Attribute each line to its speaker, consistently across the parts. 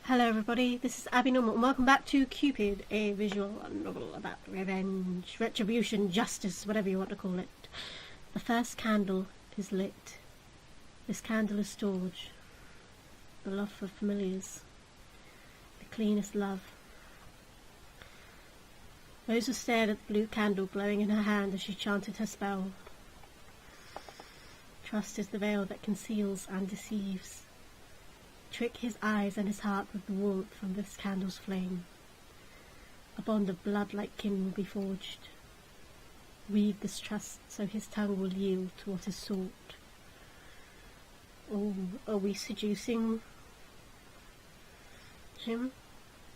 Speaker 1: Hello everybody, this is Abby Normal and welcome back to Cupid, a visual novel about revenge, retribution, justice, whatever you want to call it. The first candle is lit. This candle is storage, the love for familiars, the cleanest love. Rosa stared at the blue candle glowing in her hand as she chanted her spell. Trust is the veil that conceals and deceives. Trick his eyes and his heart with the warmth from this candle's flame. A bond of blood like kin will be forged. Weave this trust so his tongue will yield to what is sought. Oh, are we seducing him?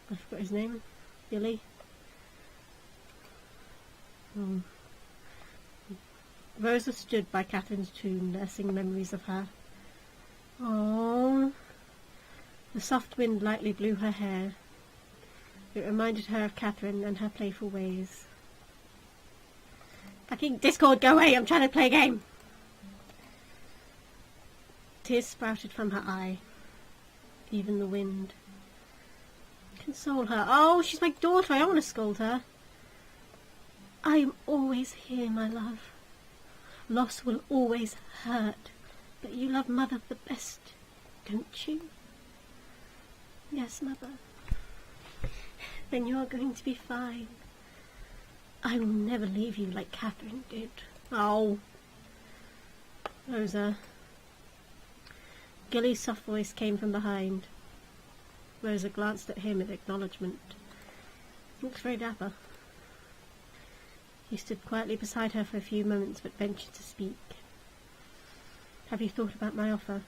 Speaker 1: I forgot his name. Billy? Rosa stood by Catherine's tomb, nursing memories of her. Oh. The soft wind lightly blew her hair. It reminded her of Catherine and her playful ways. Fucking Discord, go away! I'm trying to play a game! Tears sprouted from her eye. Even the wind. Console her. Oh, she's my daughter. I don't want to scold her. I am always here, my love. Loss will always hurt, but you love Mother the best, don't you? Yes, Mother. Then you are going to be fine. I will never leave you like Catherine did. Oh. Rosa. Gilly's soft voice came from behind. Rosa glanced at him in acknowledgement. Looks very dapper. He stood quietly beside her for a few moments but ventured to speak. Have you thought about my offer?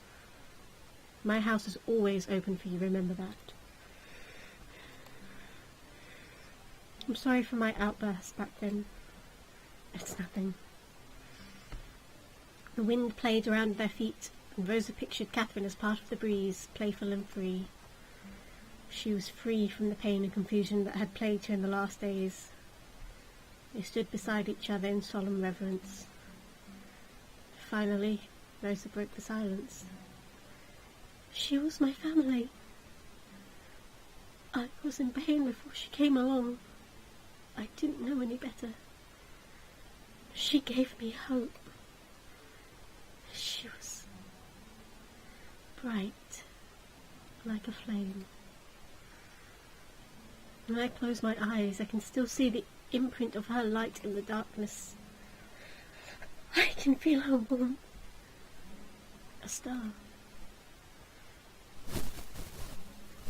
Speaker 1: My house is always open for you, remember that. I'm sorry for my outburst back then. It's nothing. The wind played around their feet, and Rosa pictured Catherine as part of the breeze, playful and free. She was free from the pain and confusion that had plagued her in the last days. They stood beside each other in solemn reverence. Finally, Rosa broke the silence. She was my family. I was in pain before she came along. I didn't know any better. She gave me hope. She was bright, like a flame. When I close my eyes, I can still see the imprint of her light in the darkness. I can feel her warmth. A star.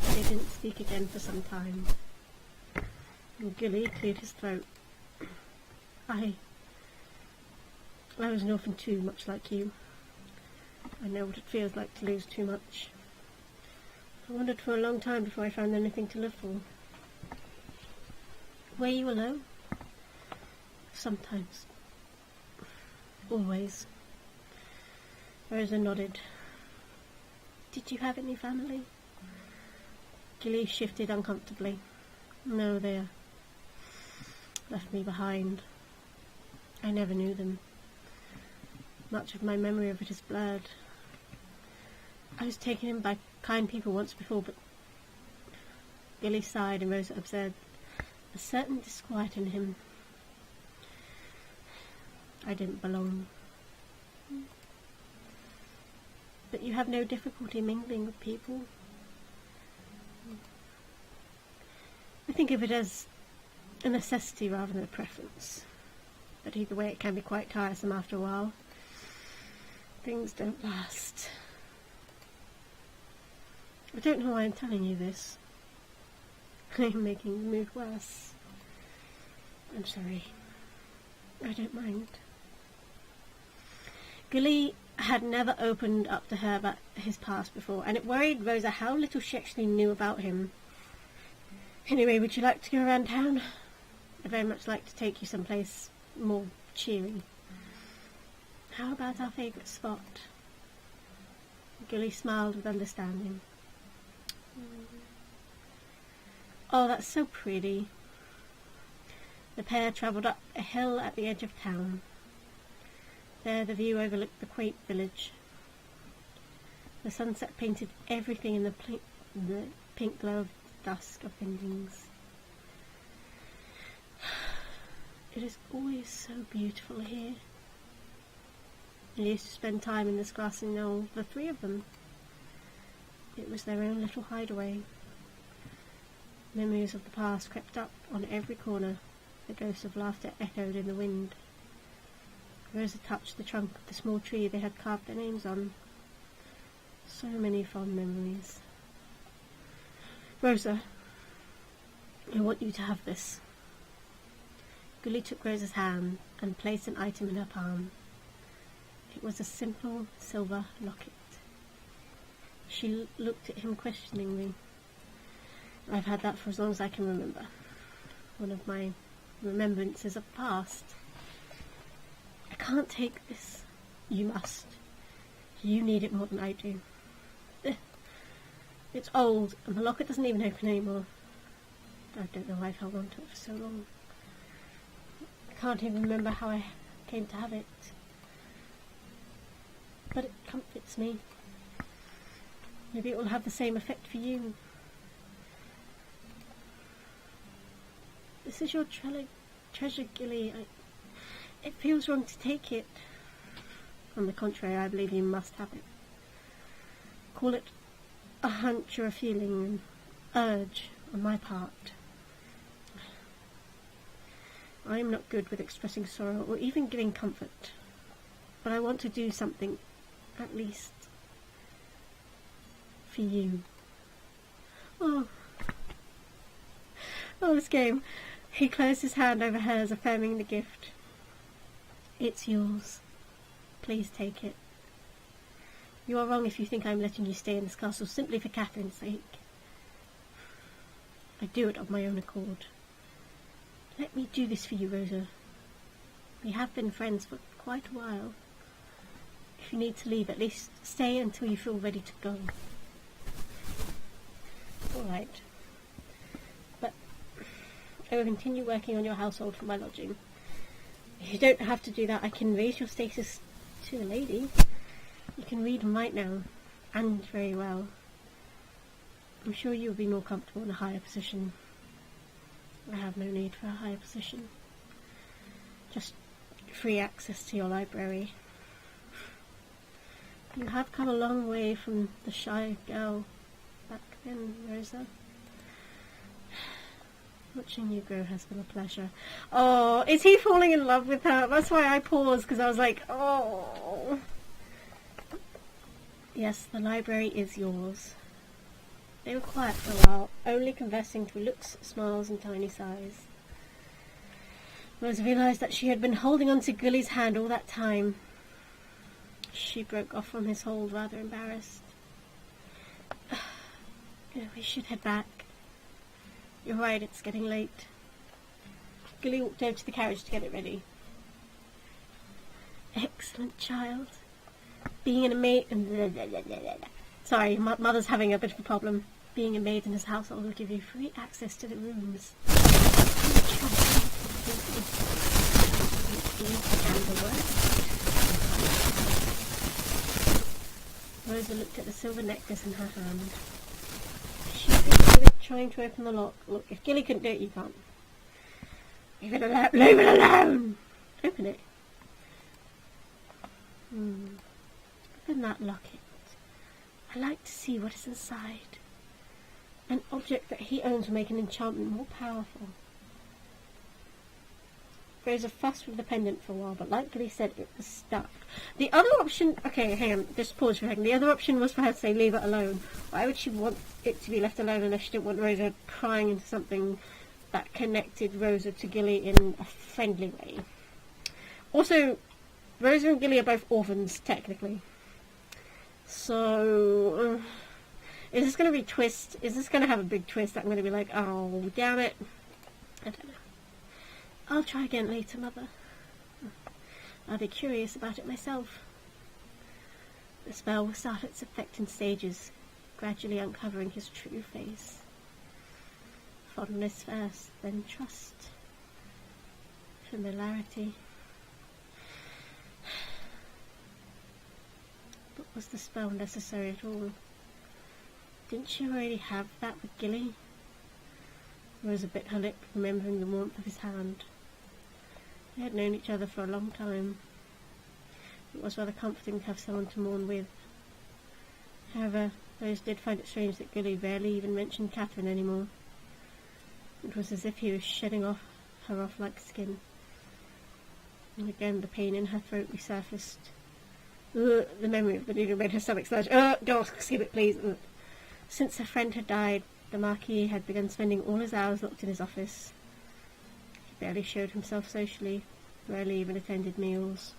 Speaker 1: They didn't speak again for some time. And Gilly cleared his throat. I was an orphan too, much like you. I know what it feels like to lose too much. I wandered for a long time before I found anything to live for. Were you alone? Sometimes. Always. Rosa nodded. Did you have any family? Gilly shifted uncomfortably. No, they left me behind. I never knew them. Much of my memory of it is blurred. I was taken in by kind people once before, but... Gilly sighed and Rosa observed a certain disquiet in him. I didn't belong. But you have no difficulty mingling with people? I think of it as a necessity rather than a preference. But either way it can be quite tiresome after a while. Things don't last. I don't know why I'm telling you this. I'm making the mood worse. I'm sorry. I don't mind. Gilly had never opened up to her about his past before, and it worried Rosa how little she actually knew about him. Anyway, would you like to go around town? I'd very much like to take you someplace more cheery. How about our favourite spot? Gilly smiled with understanding. Oh, that's so pretty. The pair travelled up a hill at the edge of town. There the view overlooked the quaint village. The sunset painted everything in the pink glow of dusk of endings. It is always so beautiful here. I used to spend time in this grassy knoll, the three of them. It was their own little hideaway. Memories of the past crept up on every corner. The ghost of laughter echoed in the wind. Rosa touched the trunk of the small tree they had carved their names on. So many fond memories. Rosa, I want you to have this. Gully took Rosa's hand and placed an item in her palm. It was a simple silver locket. She looked at him questioningly. I've had that for as long as I can remember. One of my remembrances of the past. I can't take this. You must. You need it more than I do. It's old, and the locket doesn't even open anymore. I don't know why I've held on to it for so long. I can't even remember how I came to have it. But it comforts me. Maybe it will have the same effect for you. This is your treasure, Gilly. It feels wrong to take it. On the contrary, I believe you must have it. Call it a hunch or a feeling, an urge on my part. I am not good with expressing sorrow or even giving comfort, but I want to do something, at least, for you. Oh, this game. He closed his hand over hers, affirming the gift. It's yours. Please take it. You are wrong if you think I'm letting you stay in this castle simply for Catherine's sake. I do it of my own accord. Let me do this for you, Rosa. We have been friends for quite a while. If you need to leave, at least stay until you feel ready to go. All right. But I will continue working on your household for my lodging. You don't have to do that. I can raise your status to a lady. You can read and write now, and very well. I'm sure you'll be more comfortable in a higher position. I have no need for a higher position. Just free access to your library. You have come a long way from the shy girl back then, Rosa. Watching you grow has been a pleasure. Oh, is he falling in love with her? That's why I paused, because I was like, oh. Yes, the library is yours. They were quiet for a while, only conversing through looks, smiles, and tiny sighs. Rose realised that she had been holding on to Gilly's hand all that time. She broke off from his hold, rather embarrassed. We should head back. You're right, it's getting late. Gilly walked over to the carriage to get it ready. Excellent child. Being in a maid... Sorry, mother's having a bit of a problem. Being a maid in his household will give you free access to the rooms. Rosa looked at the silver necklace in her hand. She was trying to open the lock. Look, if Gilly couldn't do it, you can't. Leave it alone! Leave it alone! Open it. Open that locket. I like to see what is inside. An object that he owns will make an enchantment more powerful. Rosa fussed with the pendant for a while, but like Gilly said, it was stuck. The other option... Okay, hang on, just pause for a second. The other option was for her to say, leave it alone. Why would she want it to be left alone unless she didn't want Rosa prying into something that connected Rosa to Gilly in a friendly way? Also, Rosa and Gilly are both orphans, technically. So... is this going to be a twist? Is this going to have a big twist that I'm going to be like, oh, damn it? I don't know. I'll try again later, Mother. I'll be curious about it myself. The spell will start its effect in stages, gradually uncovering his true face. Fondness first, then trust. Familiarity. But was the spell necessary at all? Didn't she already have that with Gilly? Rosa bit her lip, remembering the warmth of his hand. They had known each other for a long time. It was rather comforting to have someone to mourn with. However, Rose did find it strange that Gilly rarely even mentioned Catherine anymore. It was as if he was shedding her off like skin. And again the pain in her throat resurfaced. The memory of the needle made her stomach sludge. Don't skip it, please. Since her friend had died, the Marquis had begun spending all his hours locked in his office. He barely showed himself socially, rarely even attended meals.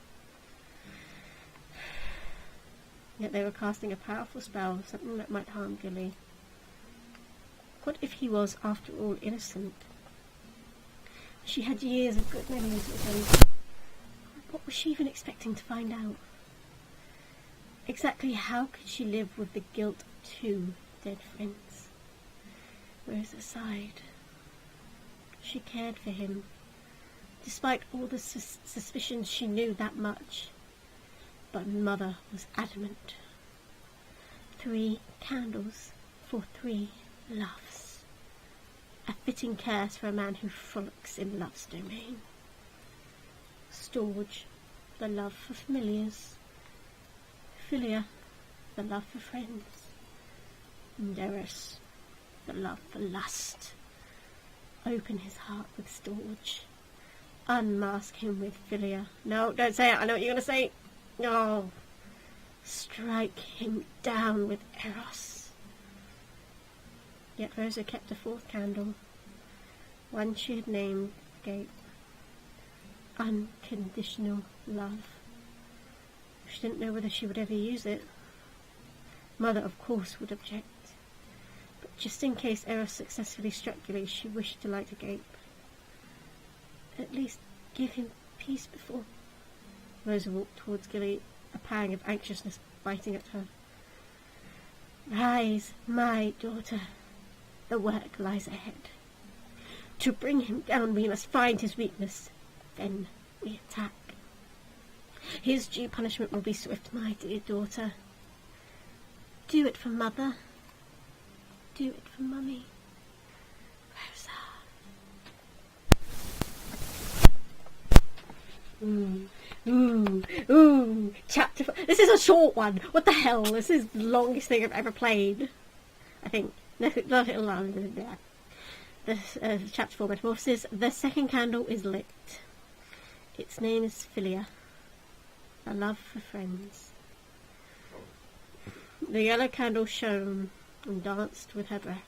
Speaker 1: Yet they were casting a powerful spell, something that might harm Gilly. What if he was, after all, innocent? She had years of good memories with him. What was she even expecting to find out? Exactly how could she live with the guilt of two dead friends? Rosa sighed. She cared for him. Despite all the suspicions, she knew that much. But Mother was adamant. 3 candles for 3 loves. A fitting curse for a man who frolics in love's domain. Storge, the love for familiars. Philia, the love for friends. And Eros, the love for lust. Open his heart with Storge. Unmask him with Philia. No, don't say it. I know what you're going to say. No. Strike him down with Eros. Yet Rosa kept a 4th candle. One she had named Gape. Unconditional love. She didn't know whether she would ever use it. Mother, of course, would object. But just in case Eros successfully struck Gilly, she wished to light a Gape. At least give him peace before... Rosa walked towards Gilly, a pang of anxiousness biting at her. Rise, my daughter. The work lies ahead. To bring him down, we must find his weakness. Then we attack. His due punishment will be swift, my dear daughter. Do it for Mother. Do it for Mummy. Rosa. Chapter 4. This is a short one. What the hell? This is the longest thing I've ever played. I think. Chapter 4 Metamorphosis. The second candle is lit. Its name is Philia. A love for friends. The yellow candle shone and danced with her breath.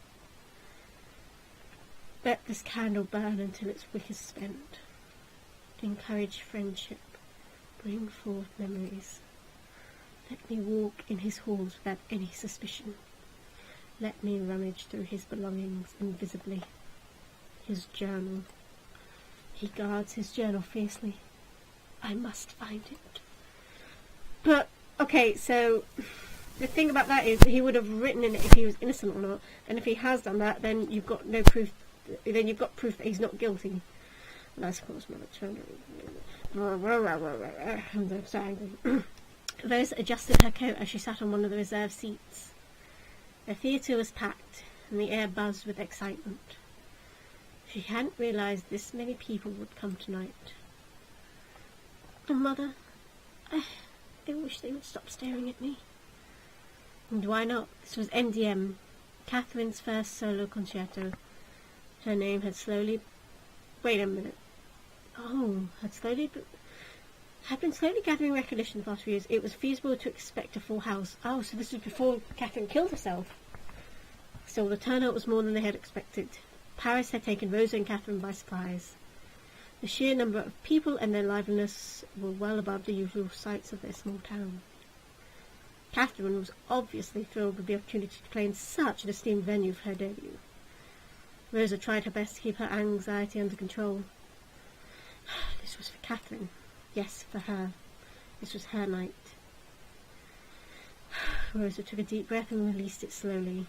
Speaker 1: Let this candle burn until its wick is spent. Encourage friendship. Bring forth memories. Let me walk in his halls without any suspicion. Let me rummage through his belongings invisibly. His journal. He guards his journal fiercely. I must find it. But, okay, so the thing about that is he would have written in it if he was innocent or not. And if he has done that, then you've got no proof. Then you've got proof that he's not guilty. And I suppose Mother turned. I'm so angry. Rose adjusted her coat as she sat on one of the reserved seats. The theatre was packed, and the air buzzed with excitement. She hadn't realised this many people would come tonight. Oh, Mother, I wish they would stop staring at me. And why not? This was MDM, Catherine's first solo concerto. Her name had slowly... Wait a minute. Oh, had been slowly gathering recognition the past few years. It was feasible to expect a full house. Oh, so this was before Catherine killed herself. Still, the turnout was more than they had expected. Paris had taken Rosa and Catherine by surprise. The sheer number of people and their liveliness were well above the usual sights of their small town. Catherine was obviously thrilled with the opportunity to play in such an esteemed venue for her debut. Rosa tried her best to keep her anxiety under control. This was for Catherine. Yes, for her. This was her night. Rosa took a deep breath and released it slowly,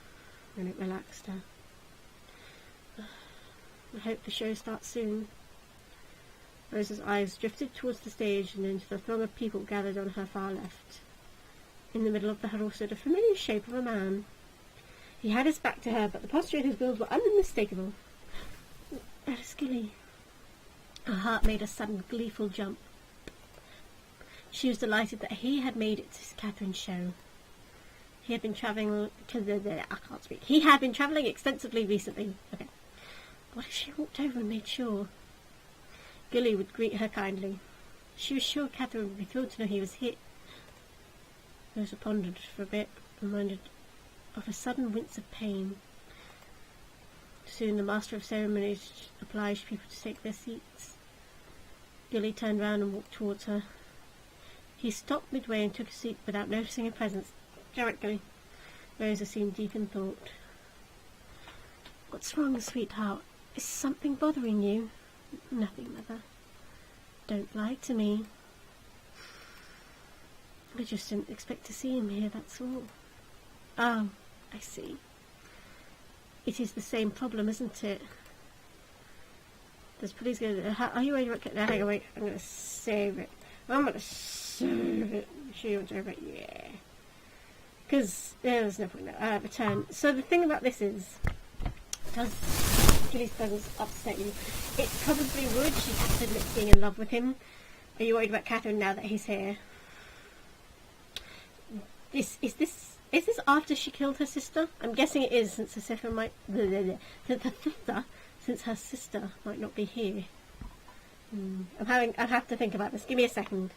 Speaker 1: and it relaxed her. I hope the show starts soon. Rosa's eyes drifted towards the stage and into the throng of people gathered on her far left. In the middle of the huddle stood a familiar shape of a man. He had his back to her, but the posture in his build were unmistakable. Alice Gilly. Her heart made a sudden gleeful jump. She was delighted that he had made it to Catherine's show. He had been travelling I can't speak. He had been travelling extensively recently. Okay. What if she walked over and made sure? Gilly would greet her kindly. She was sure Catherine would be thrilled to know he was here. Rosa pondered for a bit, reminded of a sudden wince of pain. Soon the master of ceremonies obliged people to take their seats. Gilly turned round and walked towards her. He stopped midway and took a seat without noticing her presence. Directly. Rosa seemed deep in thought. What's wrong, sweetheart? Is something bothering you? Nothing, Mother. Don't lie to me. I just didn't expect to see him here, that's all. Oh, I see. It is the same problem, isn't it? Does police go... Are you ready to... No, hang on, wait. I'm going to save it. I'm going to save it. She wants over it, yeah. Because there's no point now. Return. So the thing about this is... Does Gilly's presence upset you? It probably would. She'd have to admit being in love with him. Are you worried about Catherine now that he's here? Is this after she killed her sister? I'm guessing it is, since her sister might... Since her sister might not be here. I'll have to think about this. Give me a second.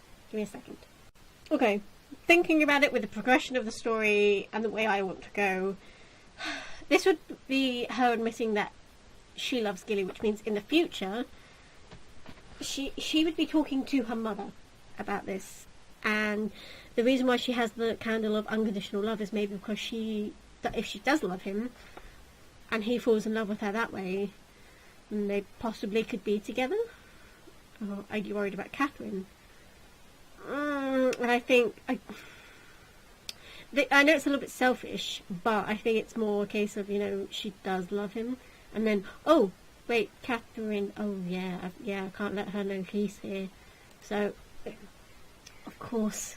Speaker 1: Okay. Thinking about it with the progression of the story and the way I want to go, this would be her admitting that she loves Gilly, which means in the future she would be talking to her mother about this, and the reason why she has the candle of unconditional love is maybe because if she does love him and he falls in love with her that way, then they possibly could be together. Or are you worried about Catherine? I think I know it's a little bit selfish, but I think it's more a case of, she does love him, and then, oh wait, Catherine, oh yeah, I can't let her know he's here. So, of course,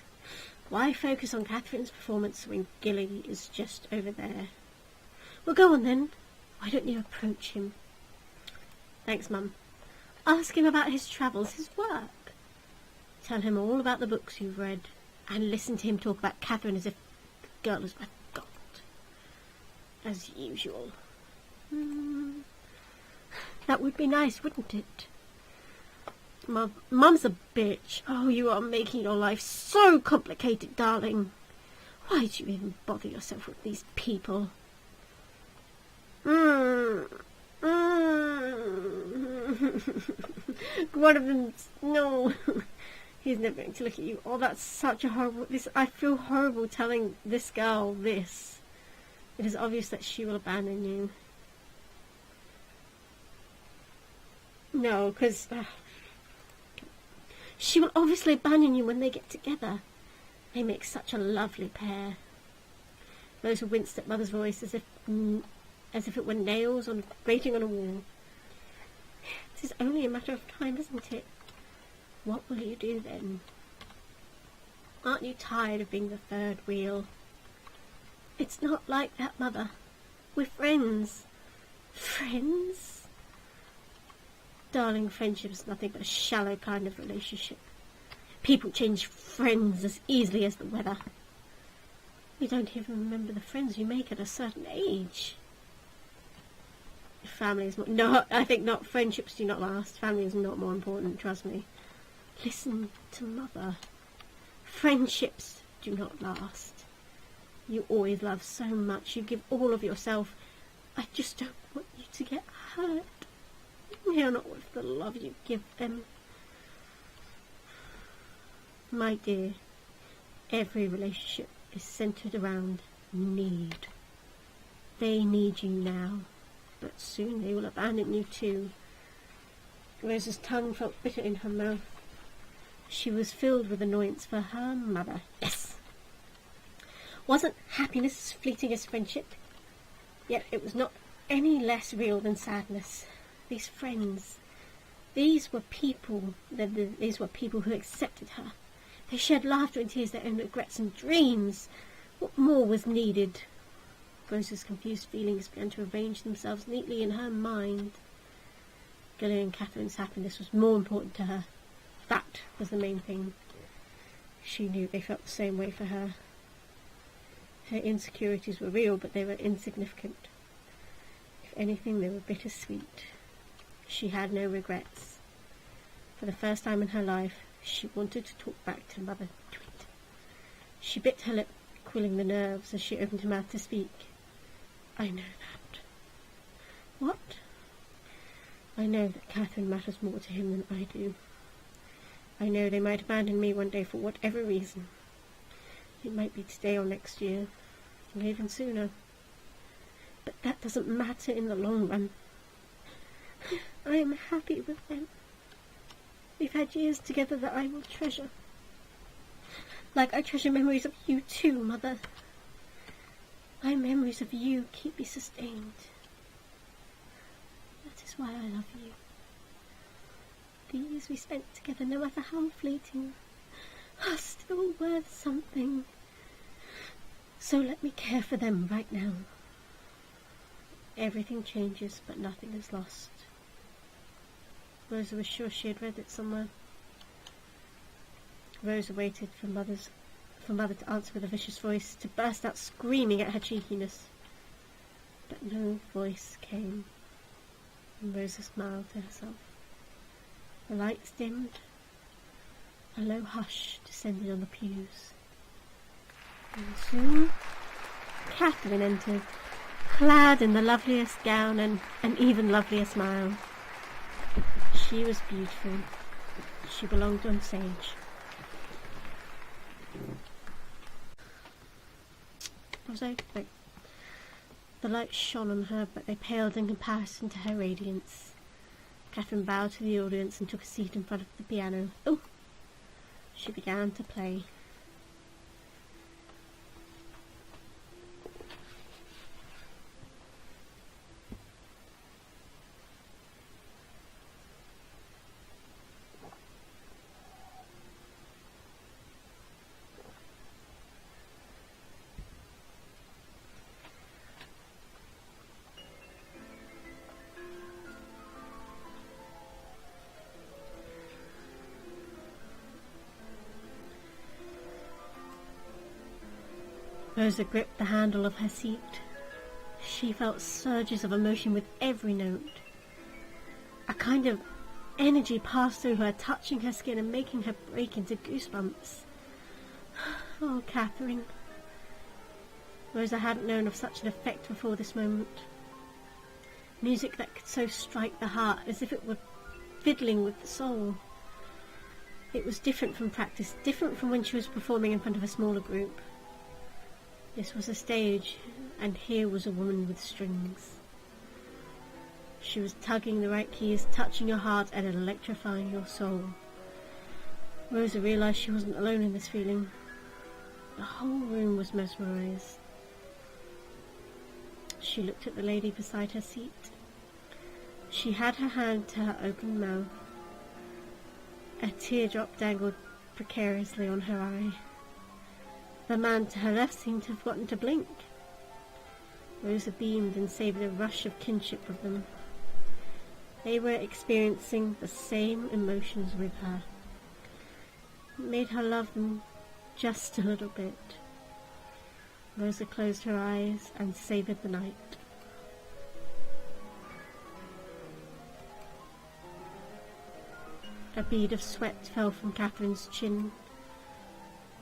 Speaker 1: why focus on Catherine's performance when Gilly is just over there? Well, go on then. Why don't you approach him? Thanks, Mum. Ask him about his travels, his work. Tell him all about the books you've read, and listen to him talk about Catherine as if the girl is my god. As usual. That would be nice, wouldn't it? Mum's a bitch. Oh, you are making your life so complicated, darling. Why do you even bother yourself with these people? One of them... No... He's never going to look at you. Oh, that's such a horrible... I feel horrible telling this girl this. It is obvious that she will abandon you. No, because... she will obviously abandon you when they get together. They make such a lovely pair. Rosa winced at Mother's voice as if it were nails grating on a wall. It is only a matter of time, isn't it? What will you do then? Aren't you tired of being the third wheel? It's not like that, Mother. We're friends. Friends? Darling, friendship's nothing but a shallow kind of relationship. People change friends as easily as the weather. We don't even remember the friends you make at a certain age. Family is more... No, I think not. Friendships do not last. Family is not more important, trust me. Listen to Mother. Friendships do not last. You always love so much. You give all of yourself. I just don't want you to get hurt. You're not worth the love you give them. My dear, every relationship is centered around need. They need you now, but soon they will abandon you too. Rosa's tongue felt bitter in her mouth. She was filled with annoyance for her mother. Yes! Wasn't happiness as fleeting as friendship? Yet it was not any less real than sadness. These friends, these were people who accepted her. They shared laughter and tears, their own regrets and dreams. What more was needed? Rose's confused feelings began to arrange themselves neatly in her mind. Gillian and Catherine's happiness was more important to her. That was the main thing. She knew they felt the same way for her. Her insecurities were real, but they were insignificant. If anything, they were bittersweet. She had no regrets. For the first time in her life, she wanted to talk back to Mother Tweet. She bit her lip, quilling the nerves as she opened her mouth to speak. I know that. What? I know that Catherine matters more to him than I do. I know they might abandon me one day for whatever reason. It might be today or next year, or even sooner. But that doesn't matter in the long run. I am happy with them. We've had years together that I will treasure. Like I treasure memories of you too, Mother. My memories of you keep me sustained. That is why I love you. The years we spent together, no matter how fleeting, are still worth something. So let me care for them right now. Everything changes, but nothing is lost. Rosa was sure she had read it somewhere. Rosa waited for Mother to answer with a vicious voice, to burst out screaming at her cheekiness. But no voice came, and Rosa smiled to herself. The lights dimmed. A low hush descended on the pews. And soon Catherine entered, clad in the loveliest gown and an even lovelier smile. She was beautiful. She belonged on stage. The light shone on her, but they paled in comparison to her radiance. Catherine bowed to the audience and took a seat in front of the piano. Oh! She began to play. Rosa gripped the handle of her seat. She felt surges of emotion with every note. A kind of energy passed through her, touching her skin and making her break into goosebumps. Oh, Catherine. Rosa hadn't known of such an effect before this moment. Music that could so strike the heart, as if it were fiddling with the soul. It was different from practice, different from when she was performing in front of a smaller group. This was a stage, and here was a woman with strings. She was tugging the right keys, touching your heart and electrifying your soul. Rosa realised she wasn't alone in this feeling. The whole room was mesmerised. She looked at the lady beside her seat. She had her hand to her open mouth. A teardrop dangled precariously on her eye. The man to her left seemed to have forgotten to blink. Rosa beamed and savoured a rush of kinship with them. They were experiencing the same emotions with her. It made her love them just a little bit. Rosa closed her eyes and savoured the night. A bead of sweat fell from Catherine's chin.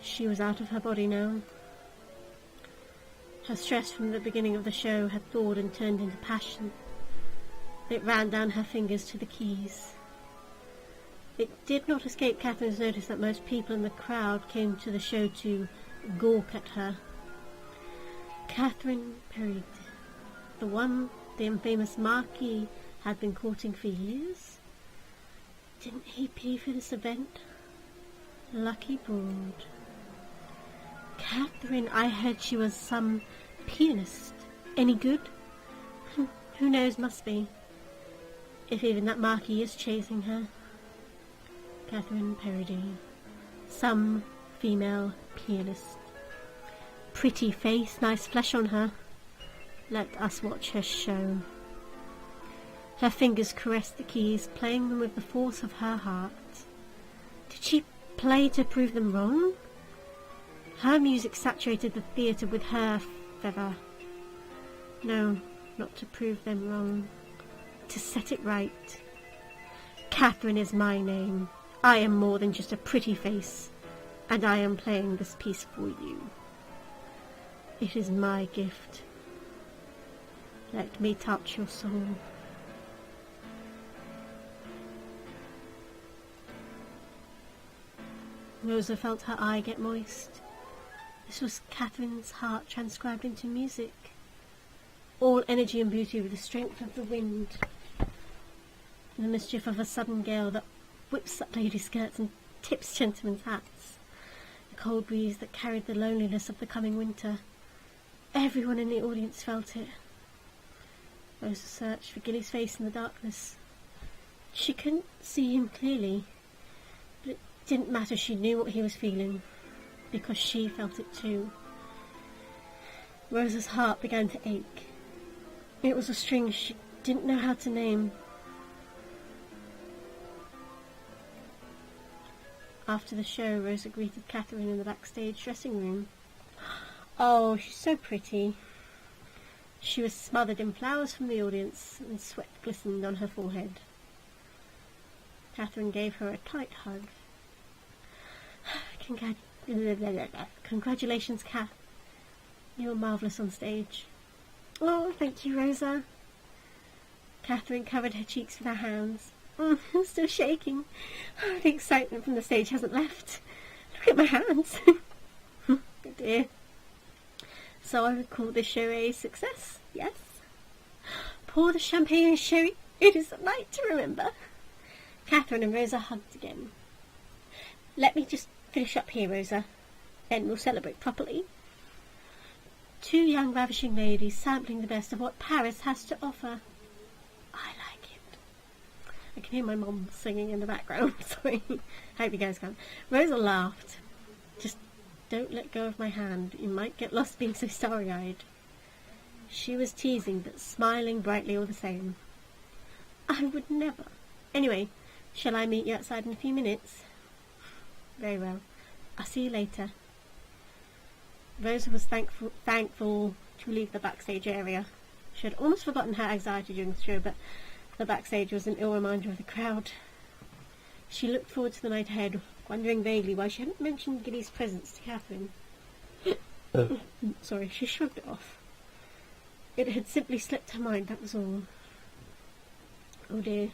Speaker 1: She was out of her body now. Her stress from the beginning of the show had thawed and turned into passion. It ran down her fingers to the keys. It did not escape Catherine's notice that most people in the crowd came to the show to gawk at her. Catherine Perry, the one the infamous Marquis had been courting for years? Didn't he pay for this event? Lucky broad. Catherine, I heard she was some pianist. Any good? Who knows, must be. If even that Marquis is chasing her. Catherine Parody. Some female pianist. Pretty face, nice flesh on her. Let us watch her show. Her fingers caressed the keys, playing them with the force of her heart. Did she play to prove them wrong? Her music saturated the theatre with her fervour. No, not to prove them wrong. To set it right. Catherine is my name. I am more than just a pretty face, and I am playing this piece for you. It is my gift. Let me touch your soul. Rosa felt her eye get moist. This was Catherine's heart transcribed into music. All energy and beauty with the strength of the wind. The mischief of a sudden gale that whips up ladies' skirts and tips gentlemen's hats. The cold breeze that carried the loneliness of the coming winter. Everyone in the audience felt it. Rosa searched for Gilly's face in the darkness. She couldn't see him clearly, but it didn't matter. She knew what he was feeling, because she felt it too. Rosa's heart began to ache. It was a string she didn't know how to name. After the show, Rosa greeted Catherine in the backstage dressing room. Oh, she's so pretty. She was smothered in flowers from the audience, and sweat glistened on her forehead. Catherine gave her a tight hug. Congratulations, Kath. You were marvellous on stage. Oh, thank you, Rosa. Catherine covered her cheeks with her hands. I'm still shaking. The excitement from the stage hasn't left. Look at my hands. Oh dear. So I would call this show a success, yes? Pour the champagne and sherry. It is a night to remember. Catherine and Rosa hugged again. Let me just finish up here, Rosa. Then we'll celebrate properly. Two young ravishing ladies sampling the best of what Paris has to offer. I like it. I can hear my mum singing in the background. Sorry. Hope you guys can. Rosa laughed. Just don't let go of my hand. You might get lost being so starry-eyed. She was teasing, but smiling brightly all the same. I would never. Anyway, shall I meet you outside in a few minutes? Very well. I'll see you later. Rosa was thankful to leave the backstage area. She had almost forgotten her anxiety during the show, but the backstage was an ill reminder of the crowd. She looked forward to the night ahead, wondering vaguely why she hadn't mentioned Gilly's presence to Catherine. Sorry, she shrugged it off. It had simply slipped her mind, that was all. Oh dear.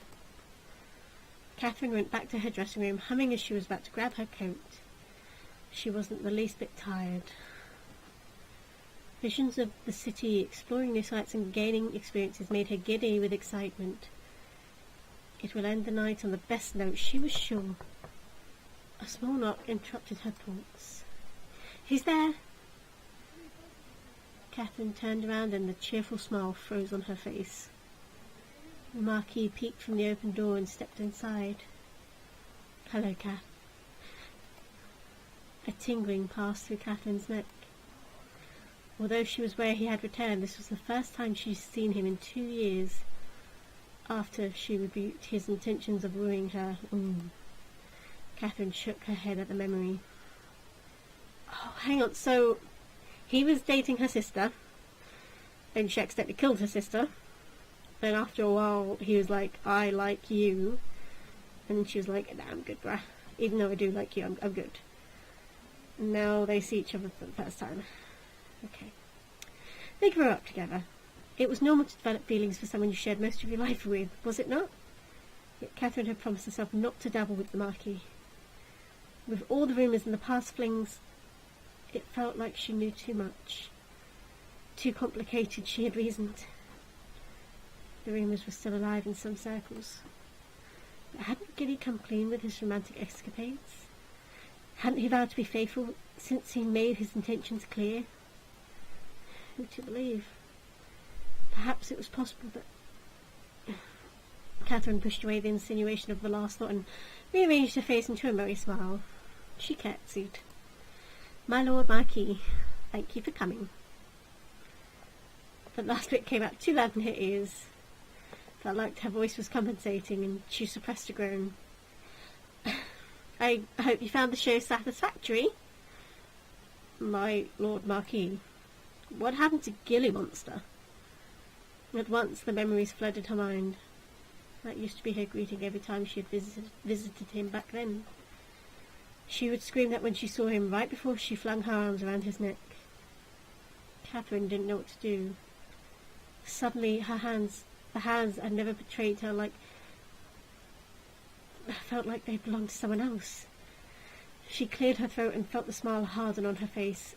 Speaker 1: Catherine went back to her dressing room, humming as she was about to grab her coat. She wasn't the least bit tired. Visions of the city, exploring new sights and gaining experiences made her giddy with excitement. It will end the night on the best note, she was sure. A small knock interrupted her thoughts. Who's there? Catherine turned around and the cheerful smile froze on her face. The Marquis peeked from the open door and stepped inside. Hello, Kath. A tingling passed through Catherine's neck. Although she was where he had returned, this was the first time she'd seen him in 2 years, after she rebuked his intentions of wooing her. Catherine shook her head at the memory. Oh, hang on, so he was dating her sister, and she accidentally killed her sister, and after a while he was like, I like you, and she was like, nah, I'm good, bruh, even though I do like you, I'm good. And now they see each other for the first time. Okay. They grew up together. It was normal to develop feelings for someone you shared most of your life with, was it not? Yet Catherine had promised herself not to dabble with the Marquis. With all the rumours and the past flings, it felt like she knew too much. Too complicated, she had reasoned. The rumours were still alive in some circles. But hadn't Gilly come clean with his romantic escapades? Hadn't he vowed to be faithful since he made his intentions clear? Who to believe? Perhaps it was possible that... Catherine pushed away the insinuation of the last thought and rearranged her face into a merry smile. She curtsied. My Lord Marquis, thank you for coming. The last bit came out too loud in her ears. Felt like her voice was compensating and she suppressed a groan. I hope you found the show satisfactory, my Lord Marquis. What happened to Gilly Monster? At once the memories flooded her mind. That used to be her greeting every time she had visited him back then. She would scream that when she saw him, right before she flung her arms around his neck. Catherine didn't know what to do. Suddenly the hands had never betrayed her, felt like they belonged to someone else. She cleared her throat and felt the smile harden on her face.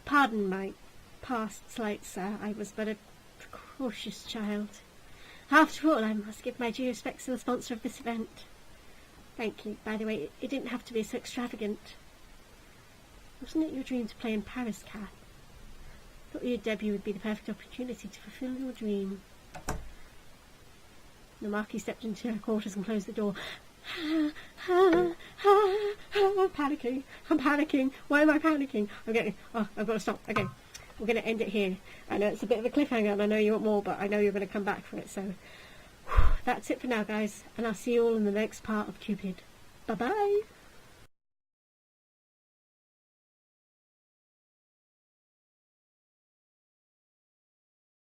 Speaker 1: Pardon my past slight, sir. I was but a precocious child. After all, I must give my due respects to the sponsor of this event. Thank you. By the way, it didn't have to be so extravagant. Wasn't it your dream to play in Paris, Kath? Thought your debut would be the perfect opportunity to fulfill your dream. The Marquis stepped into her quarters and closed the door. I'm panicking. Why am I panicking? I've got to stop. Okay, we're going to end it here. I know it's a bit of a cliffhanger and I know you want more, but I know you're going to come back for it, so that's it for now, guys, and I'll see you all in the next part of Cupid. Bye-bye!